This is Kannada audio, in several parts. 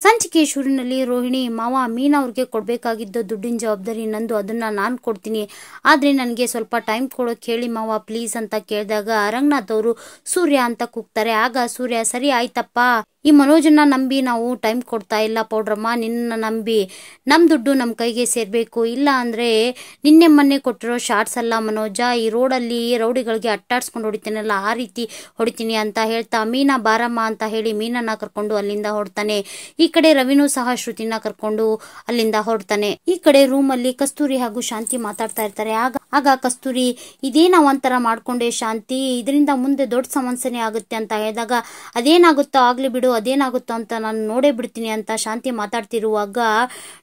ಸಂಚಿಕೆ ಶುರುವಿನಲ್ಲಿ ರೋಹಿಣಿ, ಮಾವ ಮೀನಾ ಅವ್ರಿಗೆ ಕೊಡಬೇಕಾಗಿದ್ದ ದುಡ್ಡಿನ ಜವಾಬ್ದಾರಿ ನಂದು, ಅದನ್ನ ನಾನು ಕೊಡ್ತೀನಿ, ಆದ್ರೆ ನನಗೆ ಸ್ವಲ್ಪ ಟೈಮ್ ಕೊಡೋಕೆ ಹೇಳಿ ಮಾವ ಪ್ಲೀಸ್ ಅಂತ ಕೇಳಿದಾಗ ರಂಗನಾಥ್ ಅವರು ಸೂರ್ಯ ಅಂತ ಕೂಗ್ತಾರೆ. ಆಗ ಸೂರ್ಯ, ಸರಿ ಆಯ್ತಪ್ಪ, ಈ ಮನೋಜನ್ನ ನಂಬಿ ನಾವು ಟೈಮ್ ಕೊಡ್ತಾ ಇಲ್ಲ ಪೌಡ್ರಮ್ಮ, ನಿನ್ನ ನಂಬಿ ನಮ್ ದುಡ್ಡು ನಮ್ ಕೈಗೆ ಸೇರ್ಬೇಕು, ಇಲ್ಲ ಅಂದ್ರೆ ನಿನ್ನೆ ಮೊನ್ನೆ ಕೊಟ್ಟಿರೋ ಶಾರ್ಟ್ಸ್ ಅಲ್ಲ ಮನೋಜ, ಈ ರೋಡಲ್ಲಿ ರೌಡಿಗಳಿಗೆ ಅಟ್ಟಾಡ್ಸ್ಕೊಂಡು ಹೊಡಿತೀನಲ್ಲ ಆ ರೀತಿ ಹೊಡಿತೀನಿ ಅಂತ ಹೇಳ್ತಾ ಮೀನಾ ಬಾರಮ್ಮ ಅಂತ ಹೇಳಿ ಮೀನನ್ನ ಕರ್ಕೊಂಡು ಅಲ್ಲಿಂದ ಹೊಡ್ತಾನೆ. ಈ ಕಡೆ ರವಿನೂ ಸಹ ಶ್ರುತಿನ ಕರ್ಕೊಂಡು ಅಲ್ಲಿಂದ ಹೊರಡ್ತಾನೆ. ಈ ಕಡೆ ರೂಮ್ ಅಲ್ಲಿ ಕಸ್ತೂರಿ ಹಾಗೂ ಶಾಂತಿ ಮಾತಾಡ್ತಾ ಇರ್ತಾರೆ. ಆಗ ಕಸ್ತೂರಿ, ಇದೇನ ಒಂಥರ ಮಾಡ್ಕೊಂಡೆ ಶಾಂತಿ, ಇದರಿಂದ ಮುಂದೆ ದೊಡ್ಡ ಸಮಸ್ಯೆನೇ ಆಗುತ್ತೆ ಅಂತ ಹೇಳಿದಾಗ, ಅದೇನಾಗುತ್ತೋ ಆಗ್ಲಿ ಬಿಡು, ಅದೇನಾಗುತ್ತೋ ಅಂತ ನಾನು ನೋಡೇ ಬಿಡ್ತೀನಿ ಅಂತ ಶಾಂತಿ ಮಾತಾಡ್ತಿರುವಾಗ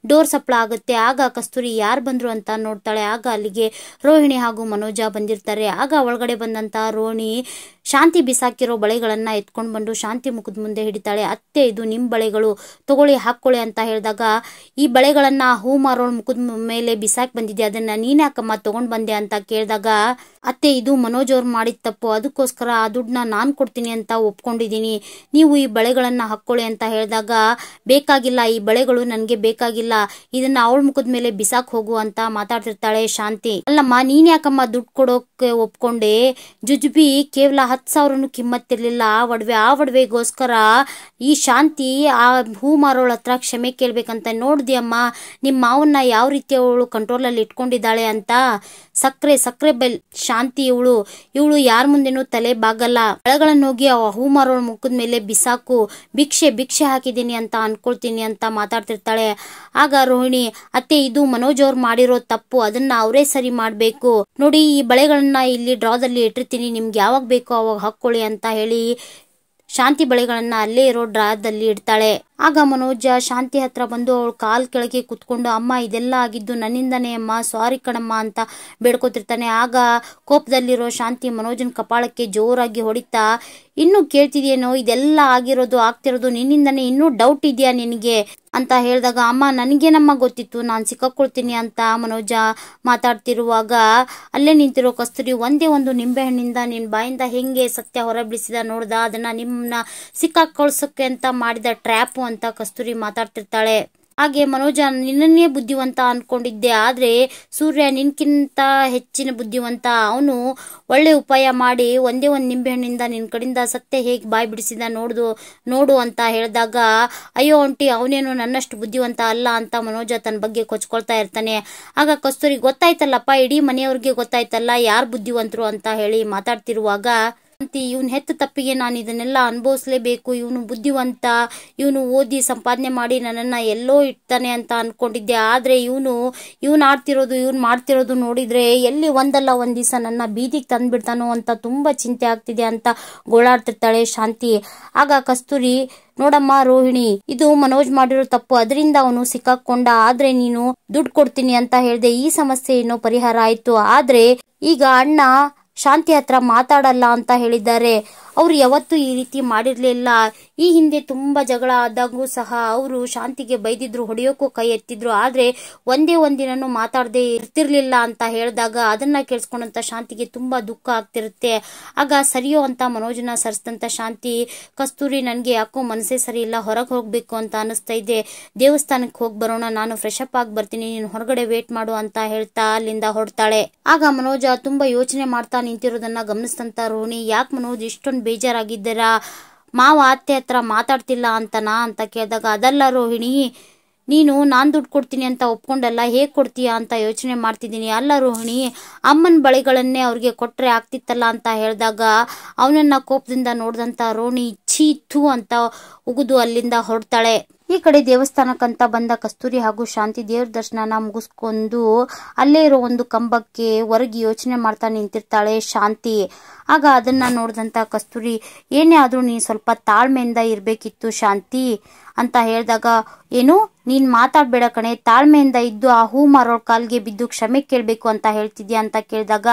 ಡೋರ್ ಸಪ್ಪಳ ಆಗುತ್ತೆ. ಆಗ ಕಸ್ತೂರಿ ಯಾರು ಬಂದ್ರು ಅಂತ ನೋಡ್ತಾಳೆ. ಆಗ ಅಲ್ಲಿಗೆ ರೋಹಿಣಿ ಹಾಗೂ ಮನೋಜ ಬಂದಿರ್ತಾರೆ. ಆಗ ಒಳಗಡೆ ಬಂದಂತ ರೋಹಿಣಿ ಶಾಂತಿ ಬಿಸಾಕಿರೋ ಬಳೆಗಳನ್ನ ಎತ್ಕೊಂಡ್ ಬಂದು ಶಾಂತಿ ಮುಖದ ಮುಂದೆ ಹಿಡಿತಾಳೆ. ಅತ್ತೆ, ಇದು ನಿಮ್ ಬಳೆಗಳು, ತಗೊಳ್ಳಿ ಹಾಕೊಳ್ಳಿ ಅಂತ ಹೇಳಿದಾಗ, ಈ ಬಳೆಗಳನ್ನ ಹೂ ಮಾರೋಳ್ ಮುಖದ ಮೇಲೆ ಬಿಸಾಕ್ ಬಂದಿದ್ದೆ, ಅದನ್ನ ನೀನ್ಯಾಕಮ್ಮ ತಗೊಂಡ್ ಬಂದೆ ಅಂತ ಕೇಳಿದಾಗ, ಅತ್ತೆ ಇದು ಮನೋಜ್ ಅವ್ರು ಮಾಡಿದ ತಪ್ಪು, ಅದಕ್ಕೋಸ್ಕರ ಆ ದುಡ್ಡನ್ನ ನಾನ್ ಕೊಡ್ತೀನಿ ಅಂತ ಒಪ್ಕೊಂಡಿದೀನಿ, ನೀವು ಈ ಬಳೆಗಳನ್ನ ಹಾಕೊಳ್ಳಿ ಅಂತ ಹೇಳಿದಾಗ, ಬೇಕಾಗಿಲ್ಲ, ಈ ಬಳೆಗಳು ನನ್ಗೆ ಬೇಕಾಗಿಲ್ಲ, ಇದನ್ನ ಅವಳ ಮುಖದ ಮೇಲೆ ಬಿಸಾಕ್ ಹೋಗು ಅಂತ ಮಾತಾಡ್ತಿರ್ತಾಳೆ ಶಾಂತಿ. ಅಲ್ಲಮ್ಮ, ನೀನ್ ಯಾಕಮ್ಮ ದುಡ್ಡು ಕೊಡೋಕೆ ಒಪ್ಕೊಂಡೆ, ಜುಜುಬಿ ಕೇವಲ 10,000 ಕಿಮ್ಮತ್ತಿರ್ಲಿಲ್ಲ ಆ ಒಡವೆಗೋಸ್ಕರ ಈ ಶಾಂತಿ ಆ ಹೂ ಮಾರೋಳ ಹತ್ರ ಕ್ಷಮೆ ಕೇಳ್ಬೇಕಂತ ನೋಡ್ದಿಯಮ್ಮ, ನಿಮ್ಮ ಮಾವನ್ನ ಯಾವ ರೀತಿ ಅವಳು ಕಂಟ್ರೋಲ್ ಅಲ್ಲಿ ಇಟ್ಕೊಂಡಿದ್ದಾಳೆ ಅಂತ. ಸಕ್ರೆ ಬೆಲ್ ಶಾಂತಿ, ಇವಳು ಯಾರ ಮುಂದೆನೂ ತಲೆ ಬಾಗಲ್ಲ, ಬಳೆಗಳನ್ನ ಹೋಗಿ ಆ ಹೂ ಮಾರೋಳ ಮುಖದ ಮೇಲೆ ಬಿಸಾಕು, ಭಿಕ್ಷೆ ಹಾಕಿದೀನಿ ಅಂತ ಅನ್ಕೊಳ್ತೀನಿ ಅಂತ ಮಾತಾಡ್ತಿರ್ತಾಳೆ. ಆಗ ರೋಹಿಣಿ, ಅತ್ತೆ ಇದು ಮನೋಜ್ ಅವ್ರು ಮಾಡಿರೋ ತಪ್ಪು, ಅದನ್ನ ಅವರೇ ಸರಿ ಮಾಡ್ಬೇಕು, ನೋಡಿ ಈ ಬಳೆಗಳನ್ನ ಇಲ್ಲಿ ಡ್ರಾದಲ್ಲಿ ಇಟ್ಟಿರ್ತೀನಿ, ನಿಮ್ಗೆ ಯಾವಾಗ ಬೇಕೋ ಅವಾಗ ಹಾಕೊಳ್ಳಿ ಅಂತ ಹೇಳಿ ಶಾಂತಿ ಬಳೆಗಳನ್ನ ಅಲ್ಲೇ ಇರೋ ಡ್ರಾದಲ್ಲಿ ಇಡ್ತಾಳೆ. ಆಗ ಮನೋಜ ಶಾಂತಿ ಹತ್ರ ಬಂದು ಅವಳು ಕಾಲ್ ಕೆಳಗೆ ಕುತ್ಕೊಂಡು, ಅಮ್ಮ ಇದೆಲ್ಲ ಆಗಿದ್ದು ನನ್ನಿಂದನೇ ಅಮ್ಮ, ಸಾರಿ ಕಣಮ್ಮ ಅಂತ ಬೇಡ್ಕೊತಿರ್ತಾನೆ. ಆಗ ಕೋಪದಲ್ಲಿರೋ ಶಾಂತಿ ಮನೋಜನ್ ಕಪಾಳಕ್ಕೆ ಜೋರಾಗಿ ಹೊಡಿತಾ, ಇನ್ನು ಕೇಳ್ತಿದ್ಯೇನೋ, ಇದೆಲ್ಲ ಆಗ್ತಿರೋದು ನಿನ್ನಿಂದನೇ, ಇನ್ನೂ ಡೌಟ್ ಇದೆಯಾ ನಿನಗೆ ಅಂತ ಹೇಳಿದಾಗ, ಅಮ್ಮ ನನಗೇನಮ್ಮ ಗೊತ್ತಿತ್ತು ನಾನು ಸಿಕ್ಕಾಕೊಳ್ತೀನಿ ಅಂತ ಮನೋಜ ಮಾತಾಡ್ತಿರುವಾಗ ಅಲ್ಲೇ ನಿಂತಿರೋ ಕಸ್ತೂರಿ, ಒಂದೇ ಒಂದು ನಿಂಬೆಹಣ್ಣಿಂದ ನಿನ್ ಬಾಯಿಂದ ಹೆಂಗೆ ಸತ್ಯ ಹೊರಬಿಡಿಸಿದ ನೋಡ್ದ, ಅದನ್ನ ನಿಮ್ಮನ್ನ ಸಿಕ್ಕಾಕೊಳ್ಸಕ್ಕೆ ಅಂತ ಮಾಡಿದ ಟ್ರ್ಯಾಪು ಅಂತ ಕಸ್ತೂರಿ ಮಾತಾಡ್ತಿರ್ತಾಳೆ. ಹಾಗೆ ಮನೋಜ, ನಿನ್ನನ್ನೇ ಬುದ್ಧಿವಂತ ಅನ್ಕೊಂಡಿದ್ದೆ, ಆದ್ರೆ ಸೂರ್ಯ ನಿನ್ಕಿಂತ ಹೆಚ್ಚಿನ ಬುದ್ಧಿವಂತ, ಅವನು ಒಳ್ಳೆ ಉಪಾಯ ಮಾಡಿ ಒಂದೇ ಒಂದು ನಿಂಬೆಹಣ್ಣಿಂದ ನಿನ್ ಕಡೆಯಿಂದ ಸತ್ಯ ಹೇಗೆ ಬಾಯ್ ಬಿಡಿಸಿದ ನೋಡು ಅಂತ ಹೇಳಿದಾಗ, ಅಯ್ಯೋ ಆಂಟಿ, ಅವನೇನು ನನ್ನಷ್ಟು ಬುದ್ಧಿವಂತ ಅಲ್ಲ ಅಂತ ಮನೋಜ ತನ್ನ ಬಗ್ಗೆ ಕೊಚ್ಕೊಳ್ತಾ ಇರ್ತಾನೆ. ಆಗ ಕಸ್ತೂರಿ, ಗೊತ್ತಾಯ್ತಲ್ಲಪ್ಪ, ಇಡೀ ಮನೆಯವ್ರಿಗೆ ಗೊತ್ತಾಯ್ತಲ್ಲ ಯಾರು ಬುದ್ಧಿವಂತರು ಅಂತ ಹೇಳಿ ಮಾತಾಡ್ತಿರುವಾಗ, ಇವನ್ ಹೆತ್ತ ತಪ್ಪಿಗೆ ನಾನು ಇದನ್ನೆಲ್ಲ ಅನುಭವಿಸ್ಲೇಬೇಕು, ಇವನು ಬುದ್ಧಿವಂತ, ಇವನು ಓದಿ ಸಂಪಾದನೆ ಮಾಡಿ ನನ್ನನ್ನ ಎಲ್ಲೋ ಇಡ್ತಾನೆ ಅಂತ ಅನ್ಕೊಂಡಿದ್ದೆ, ಆದ್ರೆ ಇವನು ಮಾಡ್ತಿರೋದು ನೋಡಿದ್ರೆ ಎಲ್ಲಿ ಒಂದಲ್ಲ ಒಂದ್ ದಿವಸ ನನ್ನ ಬೀದಿಗೆ ತಂದ್ಬಿಡ್ತಾನೋ ಅಂತ ತುಂಬಾ ಚಿಂತೆ ಆಗ್ತಿದೆ ಅಂತ ಗೋಳಾಡ್ತಿರ್ತಾಳೆ ಶಾಂತಿ. ಆಗ ಕಸ್ತೂರಿ, ನೋಡಮ್ಮ ರೋಹಿಣಿ, ಇದು ಮನೋಜ್ ಮಾಡಿರೋ ತಪ್ಪು, ಅದರಿಂದ ಅವನು ಸಿಕ್ಕಾಕೊಂಡ, ಆದ್ರೆ ನೀನು ದುಡ್ಡು ಕೊಡ್ತೀನಿ ಅಂತ ಹೇಳ್ದೆ, ಈ ಸಮಸ್ಯೆ ಏನೋ ಪರಿಹಾರ ಆಯ್ತು, ಆದ್ರೆ ಈಗ ಅಣ್ಣ ಶಾಂತಿ ಹತ್ರ ಮಾತಾಡಲ್ಲ ಅಂತ ಹೇಳಿದ್ದಾರೆ, ಅವ್ರು ಯಾವತ್ತೂ ಈ ರೀತಿ ಮಾಡಿರ್ಲಿಲ್ಲ, ಈ ಹಿಂದೆ ತುಂಬಾ ಜಗಳ ಆದಾಗೂ ಸಹ ಅವರು ಶಾಂತಿಗೆ ಬೈದಿದ್ರು, ಹೊಡೆಯೋಕ್ಕೂ ಕೈ ಎತ್ತಿದ್ರು, ಆದ್ರೆ ಒಂದೇ ಒಂದಿನೂ ಮಾತಾಡದೆ ಇರ್ತಿರ್ಲಿಲ್ಲ ಅಂತ ಹೇಳಿದಾಗ ಅದನ್ನ ಕೇಳಿಸ್ಕೊಂಡಂತ ಶಾಂತಿಗೆ ತುಂಬಾ ದುಃಖ ಆಗ್ತಿರುತ್ತೆ. ಆಗ ಸರಿಯೋ ಅಂತ ಮನೋಜನ ಸರಿಸಿದಂತ ಶಾಂತಿ, ಕಸ್ತೂರಿ ನನ್ಗೆ ಯಾಕೋ ಮನಸ್ಸೇ ಸರಿ ಇಲ್ಲ, ಹೊರಗೆ ಹೋಗ್ಬೇಕು ಅಂತ ಅನಿಸ್ತಾ ಇದೆ, ದೇವಸ್ಥಾನಕ್ಕೆ ಹೋಗಿ ಬರೋಣ, ನಾನು ಫ್ರೆಶ್ ಅಪ್ ಆಗಿ ಬರ್ತೀನಿ, ನೀನು ಹೊರಗಡೆ ವೇಟ್ ಮಾಡು ಅಂತ ಹೇಳ್ತಾ ಅಲ್ಲಿಂದ ಹೊರಡ್ತಾಳೆ. ಆಗ ಮನೋಜ ತುಂಬಾ ಯೋಚನೆ ಮಾಡ್ತಾ ನಿಂತಿರೋದನ್ನ ಗಮನಿಸಿದಂತ ರೋಹಿಣಿ, ಯಾಕೆ ಮನೋಜ್ ಇಷ್ಟೊಂದು ಬೇಜಾರಾಗಿದ್ದೀರಾ, ಮಾವ ಅತ್ತೆ ಹತ್ರ ಮಾತಾಡ್ತಿಲ್ಲ ಅಂತ ಕೇಳಿದಾಗ, ಅದಲ್ಲ ರೋಹಿಣಿ, ನೀನು ನಾನ್ ದುಡ್ಡು ಕೊಡ್ತೀನಿ ಅಂತ ಒಪ್ಕೊಂಡಲ್ಲ, ಹೇಗ್ ಕೊಡ್ತೀಯಾ ಅಂತ ಯೋಚನೆ ಮಾಡ್ತಿದ್ದೀನಿ. ಅಲ್ಲ ರೋಹಿಣಿ, ಅಮ್ಮನ ಬಳೆಗಳನ್ನೇ ಅವ್ರಿಗೆ ಕೊಟ್ರೆ ಆಗ್ತಿತ್ತಲ್ಲ ಅಂತ ಹೇಳಿದಾಗ ಅವನನ್ನ ಕೋಪದಿಂದ ನೋಡ್ದಂತ ರೋಹಿಣಿ ಛೀ ಥೂ ಅಂತ ಉಗಿದು ಅಲ್ಲಿಂದ ಹೊರಡ್ತಾಳೆ. ಈ ಕಡೆ ದೇವಸ್ಥಾನಕ್ಕಂತ ಬಂದ ಕಸ್ತೂರಿ ಹಾಗೂ ಶಾಂತಿ ದೇವ್ರ ದರ್ಶನ ಮುಗಿಸ್ಕೊಂಡು ಅಲ್ಲೇ ಇರೋ ಒಂದು ಕಂಬಕ್ಕೆ ಹೊರಗೆ ಯೋಚನೆ ಮಾಡ್ತಾ ನಿಂತಿರ್ತಾಳೆ ಶಾಂತಿ. ಆಗ ಅದನ್ನ ನೋಡಿದಂತ ಕಸ್ತೂರಿ, ಏನೇ ಆದ್ರೂ ನೀ ಸ್ವಲ್ಪ ತಾಳ್ಮೆಯಿಂದ ಇರ್ಬೇಕಿತ್ತು ಶಾಂತಿ ಅಂತ ಹೇಳಿದಾಗ, ಏನು ನೀನ್ ಮಾತಾಡ್ಬೇಡ ಕಣೆ, ತಾಳ್ಮೆಯಿಂದ ಇದ್ದು ಆ ಹೂ ಮಾರೋಳ್ ಕಾಲ್ಗೆ ಬಿದ್ದು ಕ್ಷಮೆ ಕೇಳ್ಬೇಕು ಅಂತ ಹೇಳ್ತಿದ್ಯಾ ಅಂತ ಕೇಳಿದಾಗ,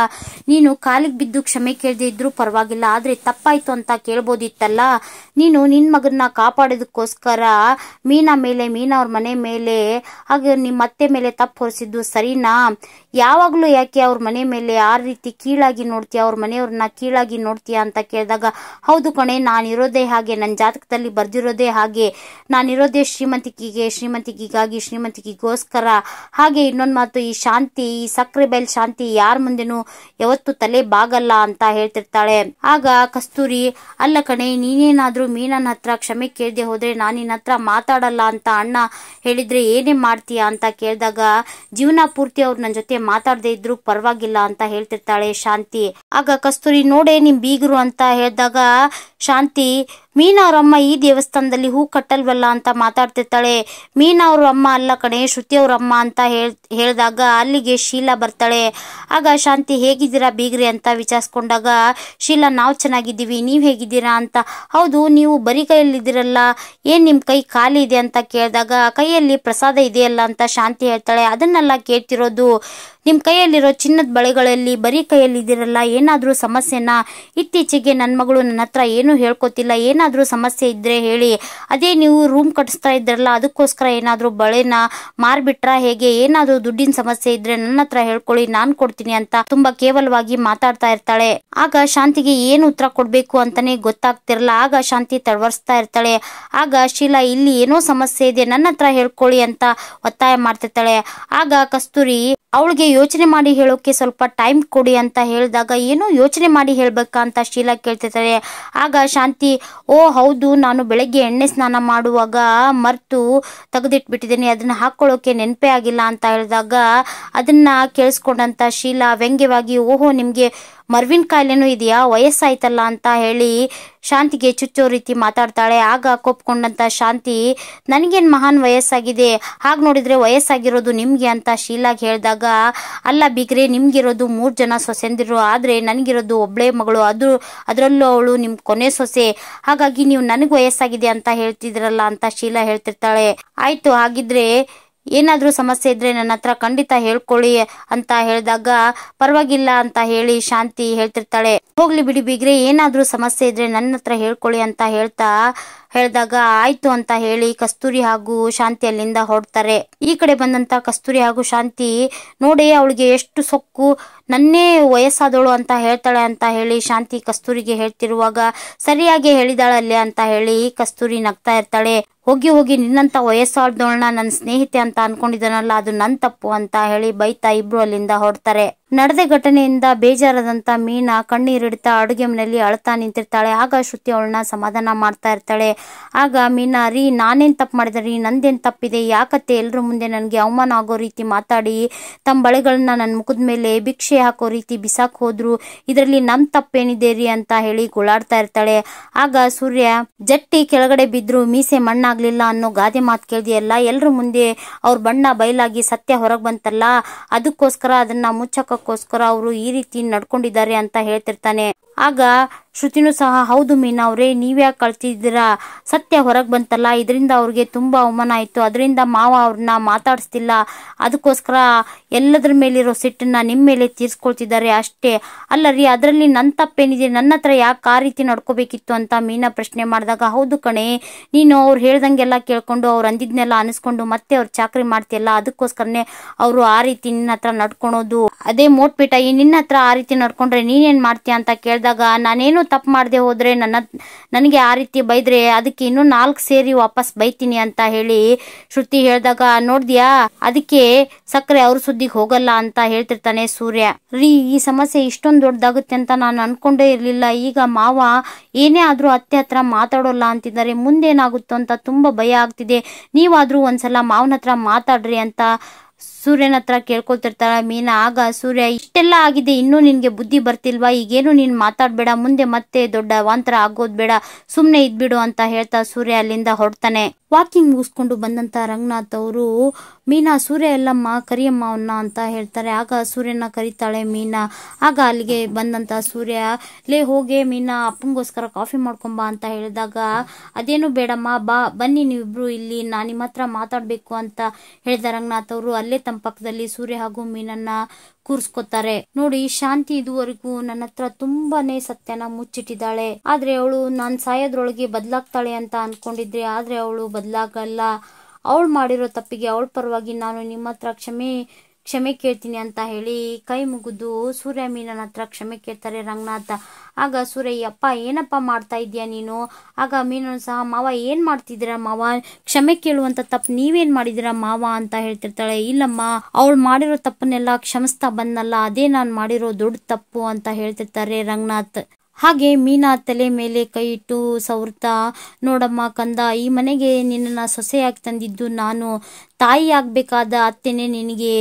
ನೀನು ಕಾಲಿಗೆ ಬಿದ್ದು ಕ್ಷಮೆ ಕೇಳದೆ ಇದ್ರೂ ಪರವಾಗಿಲ್ಲ, ಆದ್ರೆ ತಪ್ಪಾಯ್ತು ಅಂತ ಕೇಳ್ಬೋದಿತ್ತಲ್ಲ. ನೀನು ನಿನ್ ಮಗನ್ನ ಕಾಪಾಡೋದಕ್ಕೋಸ್ಕರ ಮೀನಾ ಅವ್ರ ಮನೆ ಮೇಲೆ ಹಾಗೆ ನಿಮ್ಮ ಅತ್ತೆ ಮೇಲೆ ತಪ್ಪು ಹೊರಿಸಿದ್ದು ಸರಿನಾ? ಯಾವಾಗ್ಲೂ ಯಾಕೆ ಅವ್ರ ಮನೆ ಮೇಲೆ ಆ ರೀತಿ ಕೀಳಾಗಿ ನೋಡ್ತೀಯ, ಅವ್ರ ಮನೆಯವ್ರನ್ನ ಕೀಳಾಗಿ ನೋಡ್ತೀಯ ಅಂತ ಕೇಳಿದಾಗ, ಹೌದು ಕಣೆ, ನಾನಿರೋದೇ ಹಾಗೆ, ನನ್ನ ಜಾತಕದಲ್ಲಿ ಬರ್ದಿರೋದೇ ಹಾಗೆ, ನಾನಿರೋದೇ ಶ್ರೀಮಂತಿಗಿಗೋಸ್ಕರ. ಹಾಗೆ ಇನ್ನೊಂದು ಮಾತು, ಈ ಶಾಂತಿ, ಈ ಸಕ್ಕರೆ ಬೈಲ್ ಶಾಂತಿ ಯಾರ ಮುಂದೆನೂ ಯಾವತ್ತು ತಲೆ ಬಾಗಲ್ಲ ಅಂತ ಹೇಳ್ತಿರ್ತಾಳೆ. ಆಗ ಕಸ್ತೂರಿ, ಅಲ್ಲ ಕಣೆ, ನೀನೇನಾದ್ರೂ ಮೀನನ ಹತ್ರ ಕ್ಷಮೆ ಕೇಳದೆ ಹೋದ್ರೆ ನಾನು ನಿನ್ನ ಹತ್ರ ಮಾತಾಡಲ್ಲ ಅಂತ ಅಣ್ಣ ಹೇಳಿದ್ರೆ ಏನೇ ಮಾಡ್ತೀಯ ಅಂತ ಕೇಳಿದಾಗ, ಜೀವನ ಪೂರ್ತಿ ಅವ್ರು ನನ್ನ ಜೊತೆ ಮಾತಾಡದೆ ಇದ್ರು ಪರವಾಗಿಲ್ಲ ಅಂತ ಹೇಳ್ತಿರ್ತಾಳೆ ಶಾಂತಿ. ಆಗ ಕಸ್ತೂರಿ, ನೋಡೆ ನಿಮ್ ಬೀಗರು ಅಂತ ಹೇಳಿದಾಗ ಶಾಂತಿ, ಮೀನಾ ಅವ್ರ ಅಮ್ಮ ಈ ದೇವಸ್ಥಾನದಲ್ಲಿ ಹೂ ಕಟ್ಟಲ್ವಲ್ಲ ಅಂತ ಮಾತಾಡ್ತಿರ್ತಾಳೆ. ಮೀನಾ ಅವ್ರ ಅಮ್ಮ ಅಲ್ಲ ಕಣೆ, ಶ್ರುತಿ ಅವ್ರ ಅಮ್ಮ ಅಂತ ಹೇಳಿದಾಗ ಅಲ್ಲಿಗೆ ಶೀಲಾ ಬರ್ತಾಳೆ. ಆಗ ಶಾಂತಿ, ಹೇಗಿದ್ದೀರಾ ಬೀಗ್ರಿ ಅಂತ ವಿಚಾರಿಸ್ಕೊಂಡಾಗ ಶೀಲಾ, ನಾವು ಚೆನ್ನಾಗಿದ್ದೀವಿ, ನೀವ್ ಹೇಗಿದ್ದೀರಾ ಅಂತ. ಹೌದು, ನೀವು ಬರೀ ಕೈಯಲ್ಲಿದ್ದೀರಲ್ಲ, ಏನ್ ನಿಮ್ ಕೈ ಖಾಲಿ ಇದೆ ಅಂತ ಕೇಳಿದಾಗ, ಕೈಯಲ್ಲಿ ಪ್ರಸಾದ ಇದೆಯಲ್ಲ ಅಂತ ಶಾಂತಿ ಹೇಳ್ತಾಳೆ. ಅದನ್ನೆಲ್ಲ ಕೇಳ್ತಿರೋದು, ನಿಮ್ ಕೈಯಲ್ಲಿರೋ ಚಿನ್ನದ ಬಳೆಗಳಲ್ಲಿ ಬರೀ ಕೈಯಲ್ಲಿ ಇದ್ದೀರಲ್ಲ, ಏನಾದ್ರೂ ಸಮಸ್ಯೆನಾ? ಇತ್ತೀಚೆಗೆ ನನ್ನ ಮಗಳು ನನ್ನ ಹತ್ರ ಏನು ಹೇಳ್ಕೊತಿಲ್ಲ, ಏನಾದ್ರೂ ಸಮಸ್ಯೆ ಇದ್ರೆ ಹೇಳಿ. ಅದೇ ನೀವು ರೂಮ್ ಕಟ್ಟಿಸ್ತಾ ಇದ್ರಲ್ಲ, ಅದಕ್ಕೋಸ್ಕರ ಏನಾದ್ರೂ ಬಳೆನ ಮಾರ್ಬಿಟ್ರಾ ಹೇಗೆ? ಏನಾದ್ರೂ ದುಡ್ಡಿನ ಸಮಸ್ಯೆ ಇದ್ರೆ ನನ್ನ ಹತ್ರ ಹೇಳ್ಕೊಳ್ಳಿ, ನಾನ್ ಕೊಡ್ತೀನಿ ಅಂತ ತುಂಬಾ ಕೇವಲವಾಗಿ ಮಾತಾಡ್ತಾ ಇರ್ತಾಳೆ. ಆಗ ಶಾಂತಿಗೆ ಏನು ಉತ್ತರ ಕೊಡ್ಬೇಕು ಅಂತಾನೆ ಗೊತ್ತಾಗ್ತಿರಲ್ಲ. ಆಗ ಶಾಂತಿ ತಡವರ್ಸ್ತಾ ಇರ್ತಾಳೆ. ಆಗ ಶೀಲಾ, ಇಲ್ಲಿ ಏನೋ ಸಮಸ್ಯೆ ಇದೆ, ನನ್ನ ಹತ್ರ ಹೇಳ್ಕೊಳ್ಳಿ ಅಂತ ಒತ್ತಾಯ ಮಾಡ್ತಿರ್ತಾಳೆ. ಆಗ ಕಸ್ತೂರಿ, ಅವಳಿಗೆ ಯೋಚನೆ ಮಾಡಿ ಹೇಳೋಕೆ ಸ್ವಲ್ಪ ಟೈಮ್ ಕೊಡಿ ಅಂತ ಹೇಳಿದಾಗ, ಏನೋ ಯೋಚನೆ ಮಾಡಿ ಹೇಳ್ಬೇಕಾ ಅಂತ ಶೀಲಾ ಕೇಳ್ತಿರ್ತಾಳೆ. ಆಗ ಶಾಂತಿ, ಓ ಹೌದು, ನಾನು ಬೆಳಗ್ಗೆ ಎಣ್ಣೆ ಸ್ನಾನ ಮಾಡುವಾಗ ಮರ್ತು ತೆಗೆದಿಟ್ಬಿಟ್ಟಿದ್ದೀನಿ, ಅದನ್ನ ಹಾಕೊಳ್ಳೋಕೆ ನೆನಪೇ ಆಗಿಲ್ಲ ಅಂತ ಹೇಳಿದಾಗ, ಅದನ್ನ ಕೇಳಿಸ್ಕೊಂಡಂತ ಶೀಲಾ ವ್ಯಂಗ್ಯವಾಗಿ, ಓಹೋ ನಿಮ್ಗೆ ಮರ್ವಿನ ಕಾಯಿಲೆನೂ ಇದೆಯಾ, ವಯಸ್ಸಾಯ್ತಲ್ಲ ಅಂತ ಹೇಳಿ ಶಾಂತಿಗೆ ಚುಚ್ಚೋ ರೀತಿ ಮಾತಾಡ್ತಾಳೆ. ಆಗ ಕೋಪ್ಕೊಂಡಂತ ಶಾಂತಿ, ನನಗೇನ್ ಮಹಾನ್ ವಯಸ್ಸಾಗಿದೆ, ಹಾಗೆ ನೋಡಿದ್ರೆ ವಯಸ್ಸಾಗಿರೋದು ನಿಮ್ಗೆ ಅಂತ ಶೀಲಾಗ್ ಹೇಳಿದಾಗ, ಅಲ್ಲ ಬಿಗ್ರೆ, ನಿಮ್ಗಿರೋದು 3 ಜನ ಸೊಸೆಂದಿರು, ಆದ್ರೆ ನನಗಿರೋದು ಒಬ್ಳೆ ಮಗಳು, ಅದರಲ್ಲೂ ಅವಳು ನಿಮ್ ಕೊನೆ ಸೊಸೆ, ಹಾಗಾಗಿ ನೀವು ನನಗ್ ವಯಸ್ಸಾಗಿದೆ ಅಂತ ಹೇಳ್ತಿದ್ರಲ್ಲ ಅಂತ ಶೀಲಾ ಹೇಳ್ತಿರ್ತಾಳೆ. ಆಯ್ತು, ಹಾಗಿದ್ರೆ ಏನಾದ್ರೂ ಸಮಸ್ಯೆ ಇದ್ರೆ ನನ್ನ ಹತ್ರ ಖಂಡಿತ ಹೇಳ್ಕೊಳ್ಳಿ ಅಂತ ಹೇಳಿದಾಗ, ಪರವಾಗಿಲ್ಲ ಅಂತ ಹೇಳಿ ಶಾಂತಿ ಹೇಳ್ತಿರ್ತಾಳೆ. ಹೋಗ್ಲಿ ಬಿಡಿ ಬಿಗ್ರೆ, ಏನಾದ್ರೂ ಸಮಸ್ಯೆ ಇದ್ರೆ ನನ್ನ ಹತ್ರ ಹೇಳ್ಕೊಳ್ಳಿ ಅಂತ ಹೇಳಿದಾಗ ಆಯ್ತು ಅಂತ ಹೇಳಿ ಕಸ್ತೂರಿ ಹಾಗೂ ಶಾಂತಿ ಅಲ್ಲಿಂದ ಹೊರಡ್ತಾರೆ. ಈ ಕಡೆ ಬಂದಂತ ಕಸ್ತೂರಿ ಹಾಗೂ ಶಾಂತಿ, ನೋಡಿ ಅವಳಿಗೆ ಎಷ್ಟು ಸೊಕ್ಕು, ನನ್ನೇ ವಯಸ್ಸಾದವಳು ಅಂತ ಹೇಳ್ತಾಳೆ ಅಂತ ಹೇಳಿ ಶಾಂತಿ ಕಸ್ತೂರಿಗೆ ಹೇಳ್ತಿರುವಾಗ, ಸರಿಯಾಗಿ ಹೇಳಿದಾಳಲ್ಲೇ ಅಂತ ಹೇಳಿ ಕಸ್ತೂರಿ ನಗ್ತಾ ಇರ್ತಾಳೆ. ಹೋಗಿ ನಿನ್ನಂತ ವಯಸ್ಸಾದವಳನ್ನ ನನ್ನ ಸ್ನೇಹಿತೆ ಅಂತ ಅನ್ಕೊಂಡಿದ್ದಾನಲ್ಲ, ಅದು ನನ್ ತಪ್ಪು ಅಂತ ಹೇಳಿ ಬೈತಾ ಇಬ್ರು ಅಲ್ಲಿಂದ ಹೊರಡ್ತಾರೆ. ನಡೆದ ಘಟನೆಯಿಂದ ಬೇಜಾರಾದಂತ ಮೀನಾ ಕಣ್ಣೀರಿಡ್ತಾ ಅಡುಗೆ ಮನೆಯಲ್ಲಿ ಅಳ್ತಾ ನಿಂತಿರ್ತಾಳೆ. ಆಗ ಶ್ರುತಿ ಅವಳನ್ನ ಸಮಾಧಾನ ಮಾಡ್ತಾ ಇರ್ತಾಳೆ. ಆಗ ಮೀನಾ, ರೀ ನಾನೇನ್ ತಪ್ಪು ಮಾಡಿದೆ ರೀ, ನಂದೇನ್ ತಪ್ಪಿದೆ, ಯಾಕತ್ತೆ ಎಲ್ರ ಮುಂದೆ ನನ್ಗೆ ಅವಮಾನ ಆಗೋ ರೀತಿ ಮಾತಾಡಿ ತಮ್ಮ ಬಳೆಗಳನ್ನ ನನ್ನ ಮುಖದ ಮೇಲೆ ಭಿಕ್ಷೆ ಹಾಕೋ ರೀತಿ ಬಿಸಾಕ್ ಹೋದ್ರು, ಇದರಲ್ಲಿ ನಮ್ ತಪ್ಪೇನಿದೆ ರೀ ಅಂತ ಹೇಳಿ ಗೋಳಾಡ್ತಾ ಇರ್ತಾಳೆ. ಆಗ ಸೂರ್ಯ, ಜಟ್ಟಿ ಕೆಳಗಡೆ ಬಿದ್ರು ಮೀಸೆ ಮಣ್ಣಾಗ್ಲಿಲ್ಲ ಅನ್ನೋ ಗಾದೆ ಮಾತು ಕೇಳಿದೆಯಲ್ಲ, ಎಲ್ರ ಮುಂದೆ ಅವ್ರ ಬಣ್ಣ ಬಯಲಾಗಿ ಸತ್ಯ ಹೊರಗ್ ಬಂತಲ್ಲ, ಅದಕ್ಕೋಸ್ಕರ ಅದನ್ನ ಮುಚ್ಚಕ್ಕೋಸ್ಕರ ಅವರು ಈ ರೀತಿ ನಡ್ಕೊಂಡಿದ್ದಾರೆ ಅಂತ ಹೇಳ್ತಿರ್ತಾನೆ. ಆಗ ಶ್ರುತಿನೂ ಸಹ, ಹೌದು ಮೀನಾ ಅವ್ರೆ, ನೀವ್ಯಾಕೆ ಕಳ್ತಿದ್ದೀರಾ, ಸತ್ಯ ಹೊರಗ್ ಬಂತಲ್ಲ, ಇದರಿಂದ ಅವ್ರಿಗೆ ತುಂಬಾ ಅವಮಾನ ಆಯ್ತು, ಅದರಿಂದ ಮಾವ ಅವ್ರನ್ನ ಮಾತಾಡಿಸ್ತಿಲ್ಲ, ಅದಕ್ಕೋಸ್ಕರ ಎಲ್ಲದ್ರ ಮೇಲಿರೋ ಸಿಟ್ಟನ್ನ ನಿಮ್ ಮೇಲೆ ತೀರ್ಸ್ಕೊಳ್ತಿದ್ದಾರೆ ಅಷ್ಟೇ. ಅಲ್ಲ ರೀ, ಅದರಲ್ಲಿ ನನ್ ತಪ್ಪೇನಿದೆ, ನನ್ನ ಹತ್ರ ಯಾಕೆ ಆ ರೀತಿ ನಡ್ಕೋಬೇಕಿತ್ತು ಅಂತ ಮೀನಾ ಪ್ರಶ್ನೆ ಮಾಡಿದಾಗ, ಹೌದು ಕಣೆ, ನೀನು ಅವ್ರು ಹೇಳ್ದಂಗೆಲ್ಲ ಕೇಳ್ಕೊಂಡು ಅವ್ರು ಅಂದಿದ್ನೆಲ್ಲ ಅನಿಸ್ಕೊಂಡು ಮತ್ತೆ ಅವ್ರು ಚಾಕ್ರಿ ಮಾಡ್ತಿಯಲ್ಲ, ಅದಕ್ಕೋಸ್ಕರನೇ ಅವರು ಆ ರೀತಿ ನಿನ್ನ ಹತ್ರ ನಡ್ಕೊಳೋದು. ಅದೇ ಮೋಟ್ಬಿಟ್ಟ, ನಿನ್ನ ಹತ್ರ ಆ ರೀತಿ ನಡ್ಕೊಂಡ್ರೆ ನೀನೇನ್ ಮಾಡ್ತೀಯ ಅಂತ ಕೇಳಿದಾಗ, ನಾನೇನು ತಪ್ಪು ಮಾಡದೆ ಹೋದ್ರೆ ನನಗೆ ಆ ರೀತಿ ಬೈದ್ರೆ ಅದಕ್ಕೆ ಇನ್ನೂ 4 ಸೇರಿ ವಾಪಸ್ ಬೈತೀನಿ ಅಂತ ಹೇಳಿ ಶ್ರುತಿ ಹೇಳಿದಾಗ, ನೋಡ್ದ್ಯಾ, ಅದಕ್ಕೆ ಸಕ್ಕರೆ ಅವ್ರ ಸುದ್ದಿಗೆ ಹೋಗಲ್ಲ ಅಂತ ಹೇಳ್ತಿರ್ತಾನೆ ಸೂರ್ಯ. ರೀ, ಈ ಸಮಸ್ಯೆ ಇಷ್ಟೊಂದು ದೊಡ್ಡದಾಗುತ್ತೆ ಅಂತ ನಾನು ಅನ್ಕೊಂಡೇ ಇರ್ಲಿಲ್ಲ, ಈಗ ಮಾವ ಏನೇ ಆದ್ರೂ ಅತ್ತೆ ಹತ್ರ ಮಾತಾಡೋಲ್ಲ ಅಂತಿದ್ದಾರೆ, ಮುಂದೇನಾಗುತ್ತೋ ಅಂತ ತುಂಬಾ ಭಯ ಆಗ್ತಿದೆ, ನೀವಾದ್ರೂ ಒಂದ್ಸಲ ಮಾವನ ಹತ್ರ ಮಾತಾಡ್ರಿ ಅಂತ ಸೂರ್ಯನ ಹತ್ರ ಕೇಳ್ಕೊತಿರ್ತಾಳ ಮೀನಾ. ಆಗ ಸೂರ್ಯ, ಇಷ್ಟೆಲ್ಲ ಆಗಿದೆ ಇನ್ನೂ ನಿನ್ಗೆ ಬುದ್ಧಿ ಬರ್ತಿಲ್ವಾ, ಈಗೇನು ನೀನ್ ಮಾತಾಡ್ಬೇಡ, ಮುಂದೆ ಮತ್ತೆ ದೊಡ್ಡ ಅವಾಂತರ ಆಗೋದ್ ಬೇಡ, ಸುಮ್ನೆ ಇದ್ಬಿಡು ಅಂತ ಹೇಳ್ತಾ ಸೂರ್ಯ ಅಲ್ಲಿಂದ ಹೊರಡ್ತಾನೆ. ವಾಕಿಂಗ್ ಮುಗಿಸ್ಕೊಂಡು ಬಂದಂತ ರಂಗನಾಥ್ ಅವರು, ಮೀನಾ ಸೂರ್ಯ ಎಲ್ಲಮ್ಮ ಕರಿಯಮ್ಮ ಅವನ್ನ ಅಂತ ಹೇಳ್ತಾರೆ. ಆಗ ಸೂರ್ಯನ ಕರಿತಾಳೆ ಮೀನಾ. ಆಗ ಅಲ್ಲಿಗೆ ಬಂದಂತ ಸೂರ್ಯ, ಲೇ ಹೋಗೆ ಮೀನಾ, ಅಪ್ಪಂಗೋಸ್ಕರ ಕಾಫಿ ಮಾಡ್ಕೊಂಬಾ ಅಂತ ಹೇಳಿದಾಗ, ಅದೇನು ಬೇಡಮ್ಮ, ಬನ್ನಿ ನೀವಿಬ್ರು ಇಲ್ಲಿ, ನಾನು ನಿಮ್ಮ ಹತ್ರ ಮಾತಾಡ್ಬೇಕು ಅಂತ ಹೇಳಿದ ರಂಗನಾಥ್ ಅವರು ಅಲ್ಲೇ ತಮ್ಮ ಪಕ್ಕದಲ್ಲಿ ಸೂರ್ಯ ಹಾಗೂ ಮೀನನ್ನ ಕೂರ್ಸ್ಕೊತಾರೆ. ನೋಡಿ, ಶಾಂತಿ ಇದುವರೆಗೂ ನನ್ನ ಹತ್ರ ತುಂಬಾನೇ ಸತ್ಯನ ಮುಚ್ಚಿಟ್ಟಿದ್ದಾಳೆ, ಆದ್ರೆ ಅವಳು ನಾನ್ ಸಾಯೋದ್ರೊಳಗೆ ಬದಲಾಗ್ತಾಳೆ ಅಂತ ಅನ್ಕೊಂಡಿದ್ರೆ, ಆದ್ರೆ ಅವಳು ಬದಲಾಗಲ್ಲ. ಅವಳು ಮಾಡಿರೋ ತಪ್ಪಿಗೆ ಅವಳ ಪರವಾಗಿ ನಾನು ನಿಮ್ಮ ಹತ್ರ ಕ್ಷಮೆ ಕೇಳ್ತೀನಿ ಅಂತ ಹೇಳಿ ಕೈ ಮುಗಿದು ಸೂರ್ಯ ಮೀನನ ಹತ್ರ ಕ್ಷಮೆ ಕೇಳ್ತಾರೆ ರಂಗನಾಥ. ಆಗ ಸೂರ್ಯ, ಅಪ್ಪ ಏನಪ್ಪ ಮಾಡ್ತಾ ಇದೀಯ ನೀನು? ಆಗ ಮೀನನು ಸಹ, ಮಾವ ಏನ್ ಮಾಡ್ತಿದ್ದೀರಾ ಮಾವ, ಕ್ಷಮೆ ಕೇಳುವಂತ ತಪ್ಪು ನೀವೇನ್ ಮಾಡಿದಿರಾ ಮಾವ ಅಂತ ಹೇಳ್ತಿರ್ತಾಳೆ. ಇಲ್ಲಮ್ಮ, ಅವಳು ಮಾಡಿರೋ ತಪ್ಪನ್ನೆಲ್ಲ ಕ್ಷಮಿಸ್ತಾ ಬಂದಲ್ಲ, ಅದೇ ನಾನ್ ಮಾಡಿರೋ ದೊಡ್ಡ ತಪ್ಪು ಅಂತ ಹೇಳ್ತಿರ್ತಾರೆ ರಂಗನಾಥ್. ಹಾಗೆ ಮೀನಾ ತಲೆ ಮೇಲೆ ಕೈ ಇಟ್ಟು ಸವರ್ತಾ, ನೋಡಮ್ಮ ಕಂದ, ಈ ಮನೆಗೆ ನಿನ್ನನ್ನ ಸೊಸೆಯಾಗಿ ತಂದಿದ್ದು ನಾನು, ತಾಯಿ ಆಗ್ಬೇಕಾದ ಅತ್ತೆನೆ ನಿನಗೆ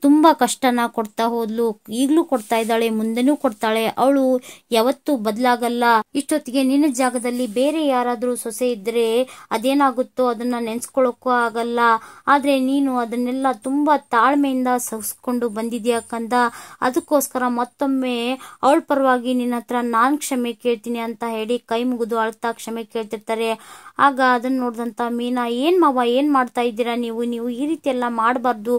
ತುಂಬಾ ಕಷ್ಟನ ಕೊಡ್ತಾ ಹೋದ್ಲು, ಈಗ್ಲೂ ಕೊಡ್ತಾ ಇದ್ದಾಳೆ, ಮುಂದೆನೂ ಕೊಡ್ತಾಳೆ. ಅವಳು ಯಾವತ್ತೂ ಬದಲಾಗಲ್ಲ. ಇಷ್ಟೊತ್ತಿಗೆ ನಿನ್ನ ಜಾಗದಲ್ಲಿ ಬೇರೆ ಯಾರಾದ್ರೂ ಸೊಸೆ ಇದ್ರೆ ಅದೇನಾಗುತ್ತೋ ಅದನ್ನ ನೆನ್ಸ್ಕೊಳಕ್ಕೂ ಆಗಲ್ಲ. ಆದ್ರೆ ನೀನು ಅದನ್ನೆಲ್ಲ ತುಂಬಾ ತಾಳ್ಮೆಯಿಂದ ಸಹಿಸ್ಕೊಂಡು ಬಂದಿದ್ಯಾ ಕಂದ, ಅದಕ್ಕೋಸ್ಕರ ಮತ್ತೊಮ್ಮೆ ಅವಳ ಪರವಾಗಿ ನಿನ್ನ ಹತ್ರ ನಾನ್ ಕ್ಷಮೆ ಕೇಳ್ತೀನಿ ಅಂತ ಹೇಳಿ ಕೈ ಮುಗಿದು ಅಳ್ತಾ ಕ್ಷಮೆ ಕೇಳ್ತಿರ್ತಾರೆ. ಆಗ ಅದನ್ನ ನೋಡಿದಂತ ಮೀನಾ, ಏನ್ ಮಾವ ಏನ್ ಮಾಡ್ತಾ ಇದ್ದೀರಾ ನೀವು ಈ ರೀತಿ ಎಲ್ಲ ಮಾಡಬಾರ್ದು,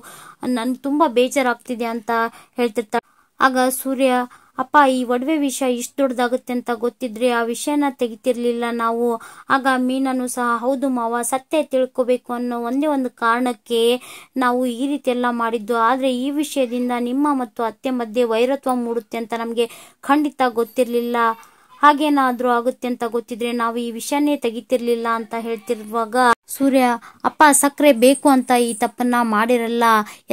ನನ್ಗೆ ತುಂಬಾ ಬೇಜಾರಾಗ್ತಿದೆ ಅಂತ ಹೇಳ್ತಿರ್ತಾಳೆ. ಆಗ ಸೂರ್ಯ, ಅಪ್ಪ, ಈ ಒಡವೆ ವಿಷಯ ಇಷ್ಟು ದೊಡ್ಡದಾಗುತ್ತೆ ಅಂತ ಗೊತ್ತಿದ್ರೆ ಆ ವಿಷಯನ ತೆಗಿತಿರ್ಲಿಲ್ಲ ನಾವು. ಆಗ ಮೀನನು ಸಹ, ಹೌದು ಮಾವ, ಸತ್ಯ ತಿಳ್ಕೋಬೇಕು ಅನ್ನೋ ಒಂದೇ ಒಂದು ಕಾರಣಕ್ಕೆ ನಾವು ಈ ರೀತಿ ಎಲ್ಲ ಮಾಡಿದ್ದು, ಆದ್ರೆ ಈ ವಿಷಯದಿಂದ ನಿಮ್ಮ ಮತ್ತು ಅತ್ತೆ ಮಧ್ಯೆ ವೈರತ್ವ ಮೂಡುತ್ತೆ ಅಂತ ನಮ್ಗೆ ಖಂಡಿತ ಗೊತ್ತಿರ್ಲಿಲ್ಲ, ಹಾಗೇನಾದ್ರೂ ಆಗುತ್ತೆ ಅಂತ ಗೊತ್ತಿದ್ರೆ ನಾವು ಈ ವಿಷಯನೇ ತೆಗಿತಿರ್ಲಿಲ್ಲ ಅಂತ ಹೇಳ್ತಿರುವಾಗ ಸೂರ್ಯ, ಅಪ್ಪ, ಸಕ್ಕರೆ ಬೇಕು ಅಂತ ಈ ತಪ್ಪನ್ನ ಮಾಡಿರಲ್ಲ,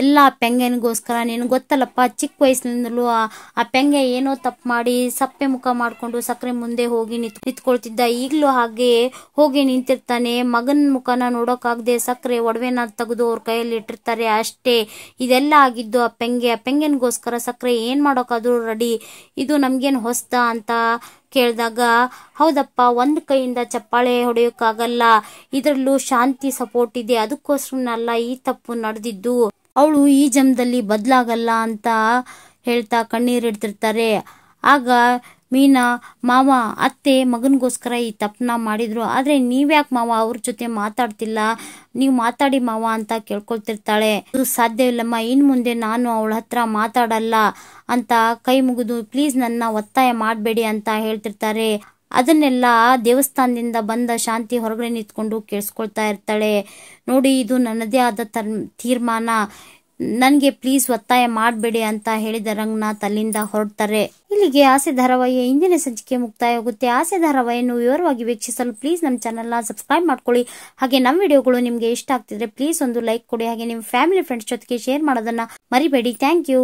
ಎಲ್ಲ ಪೆಂಗನಿಗೋಸ್ಕರ. ನಿನಗೆ ಗೊತ್ತಲ್ಲಪ್ಪ, ಚಿಕ್ಕ ವಯಸ್ಸಿನಿಂದಲೂ ಆ ಪೆಂಗೆ ಏನೋ ತಪ್ಪು ಮಾಡಿ ಸಪ್ಪೆ ಮುಖ ಮಾಡ್ಕೊಂಡು ಸಕ್ಕರೆ ಮುಂದೆ ಹೋಗಿ ನಿಂತ್ಕೊಳ್ತಿದ್ದ, ಈಗ್ಲೂ ಹಾಗೆ ಹೋಗಿ ನಿಂತಿರ್ತಾನೆ. ಮಗನ ಮುಖನ ನೋಡೋಕಾಗದೆ ಸಕ್ಕರೆ ಒಡವೆನ ತೆಗೆದು ಅವ್ರ ಕೈಯಲ್ಲಿ ಇಟ್ಟಿರ್ತಾರೆ ಅಷ್ಟೇ. ಇದೆಲ್ಲ ಆಗಿದ್ದು ಆ ಪೆಂಗನಿಗೋಸ್ಕರ ಸಕ್ಕರೆ ಏನ್ ಮಾಡೋಕಾದ್ರೂ ರೆಡಿ, ಇದು ನಮ್ಗೇನು ಹೊಸ್ತ ಅಂತ ಕೇಳಿದಾಗ, ಹೌದಪ್ಪ, ಒಂದ್ ಕೈಯಿಂದ ಚಪ್ಪಾಳೆ ಹೊಡೆಯೋಕ್ಕಾಗಲ್ಲ, ಇದ್ರಲ್ಲೂ ಶಾಂತಿ ಸಪೋರ್ಟ್ ಇದೆ, ಅದಕ್ಕೋಸ್ಕರನಲ್ಲ ಈ ತಪ್ಪು ನಡೆದಿದ್ದು, ಅವಳು ಈ ಜನ್ಮದಲ್ಲಿ ಬದಲಾಗಲ್ಲ ಅಂತ ಹೇಳ್ತಾ ಕಣ್ಣೀರಿಡ್ತಿರ್ತಾರೆ. ಆಗ ಮೀನಾ, ಮಾವ, ಅತ್ತೆ ಮಗನಿಗೋಸ್ಕರ ಈ ತಪ್ಪನ್ನ ಮಾಡಿದ್ರು, ಆದ್ರೆ ನೀವ್ಯಾಕೆ ಮಾವ ಅವ್ರ ಜೊತೆ ಮಾತಾಡ್ತಿಲ್ಲ, ನೀವು ಮಾತಾಡಿ ಮಾವ ಅಂತ ಕೇಳ್ಕೊಳ್ತಿರ್ತಾಳೆ. ಅದು ಸಾಧ್ಯವಿಲ್ಲಮ್ಮ, ಇನ್ ಮುಂದೆ ನಾನು ಅವಳ ಹತ್ರ ಮಾತಾಡಲ್ಲ ಅಂತ ಕೈ ಮುಗಿದು, ಪ್ಲೀಸ್ ನನ್ನ ಒತ್ತಾಯ ಮಾಡಬೇಡಿ ಅಂತ ಹೇಳ್ತಿರ್ತಾರೆ. ಅದನ್ನೆಲ್ಲ ದೇವಸ್ಥಾನದಿಂದ ಬಂದ ಶಾಂತಿ ಹೊರಗಡೆ ನಿಂತ್ಕೊಂಡು ಕೇಳಿಸ್ಕೊಳ್ತಾ ಇರ್ತಾಳೆ. ನೋಡಿ, ಇದು ನನ್ನದೇ ಆದ ತೀರ್ಮಾನ, ನನ್ಗೆ ಪ್ಲೀಸ್ ಒತ್ತಾಯ ಮಾಡಬೇಡಿ ಅಂತ ಹೇಳಿದ ರಂಗನಾಥ್ ಅಲ್ಲಿಂದ ಹೊರಡ್ತಾರೆ. ಇಲ್ಲಿಗೆ ಆಸೆ ಧಾರಾವಾಹಿಯ ಇಂದಿನ ಸಂಚಿಕೆ ಮುಕ್ತಾಯ ಆಗುತ್ತೆ. ಆಸೆ ಧಾರಾವಾಹಿಯನ್ನು ವಿವರವಾಗಿ ವೀಕ್ಷಿಸಲು ಪ್ಲೀಸ್ ನಮ್ಮ ಚಾನೆಲ್ನ ಸಬ್ಸ್ಕ್ರೈಬ್ ಮಾಡ್ಕೊಳ್ಳಿ. ಹಾಗೆ ನಮ್ಮ ವಿಡಿಯೋಗಳು ನಿಮ್ಗೆ ಇಷ್ಟ ಆಗ್ತಿದ್ರೆ ಪ್ಲೀಸ್ ಒಂದು ಲೈಕ್ ಕೊಡಿ. ಹಾಗೆ ನಿಮ್ಮ ಫ್ಯಾಮಿಲಿ ಫ್ರೆಂಡ್ಸ್ ಜೊತೆಗೆ ಶೇರ್ ಮಾಡೋದನ್ನ ಮರಿಬೇಡಿ. Thank you.